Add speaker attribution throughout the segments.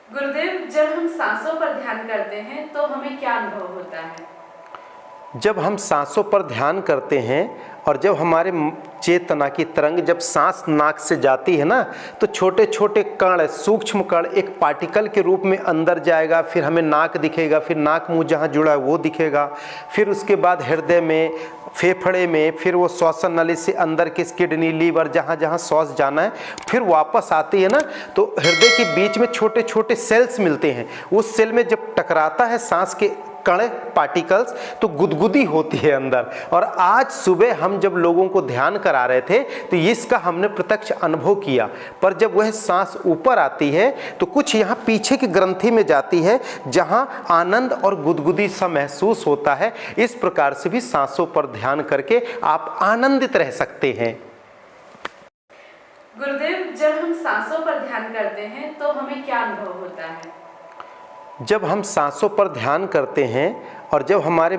Speaker 1: गुरुदेव, जब हम सांसों पर ध्यान करते हैं तो हमें क्या अनुभव होता है?
Speaker 2: जब हम सांसों पर ध्यान करते हैं और जब हमारे चेतना की तरंग जब सांस नाक से जाती है ना, तो छोटे छोटे कण, सूक्ष्म कण एक पार्टिकल के रूप में अंदर जाएगा। फिर हमें नाक दिखेगा, फिर नाक मुंह जहाँ जुड़ा है वो दिखेगा। फिर उसके बाद हृदय में, फेफड़े में, फिर वो श्वसन नली से अंदर के किडनी, लीवर, जहाँ जहाँ श्वास जाना है फिर वापस आती है ना, तो हृदय के बीच में छोटे छोटे सेल्स मिलते हैं। उस सेल में जब टकराता है सांस के कण, पार्टिकल्स, तो गुदगुदी होती है अंदर। और आज सुबह हम जब लोगों को ध्यान करा रहे थे तो इसका हमने प्रत्यक्ष अनुभव किया। पर जब वह सांस ऊपर आती है तो कुछ यहाँ पीछे की ग्रंथि में जाती है, जहाँ आनंद और गुदगुदी सा महसूस होता है। इस प्रकार से भी सांसों पर ध्यान करके आप आनंदित रह सकते हैं।
Speaker 1: गुरुदेव, जब हम सांसों पर ध्यान करते हैं तो हमें क्या अनुभव होता है?
Speaker 2: जब हम सांसों पर ध्यान करते हैं और जब हमारे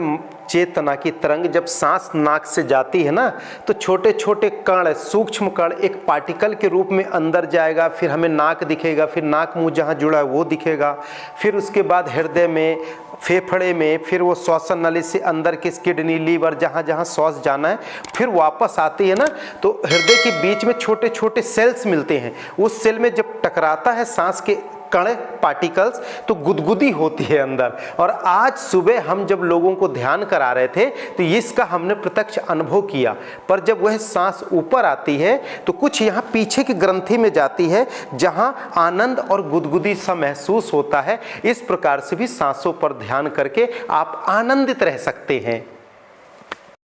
Speaker 2: चेतना की तरंग जब सांस नाक से जाती है ना, तो छोटे छोटे कण, सूक्ष्म कण एक पार्टिकल के रूप में अंदर जाएगा। फिर हमें नाक दिखेगा, फिर नाक मुंह जहाँ जुड़ा है वो दिखेगा। फिर उसके बाद हृदय में, फेफड़े में, फिर वो श्वसन नली से अंदर के किडनी, लीवर, जहाँ जहाँ श्वास जाना है फिर वापस आती है ना, तो हृदय के बीच में छोटे छोटे सेल्स मिलते हैं। उस सेल में जब टकराता है सांस के कण, पार्टिकल्स, तो गुदगुदी होती है अंदर। और आज सुबह हम जब लोगों को ध्यान करा रहे थे तो इसका हमने प्रत्यक्ष अनुभव किया। पर जब वह सांस ऊपर आती है तो कुछ यहाँ पीछे की ग्रंथि में जाती है, जहाँ आनंद और गुदगुदी सा महसूस होता है। इस प्रकार से भी सांसों पर ध्यान करके आप आनंदित रह सकते हैं।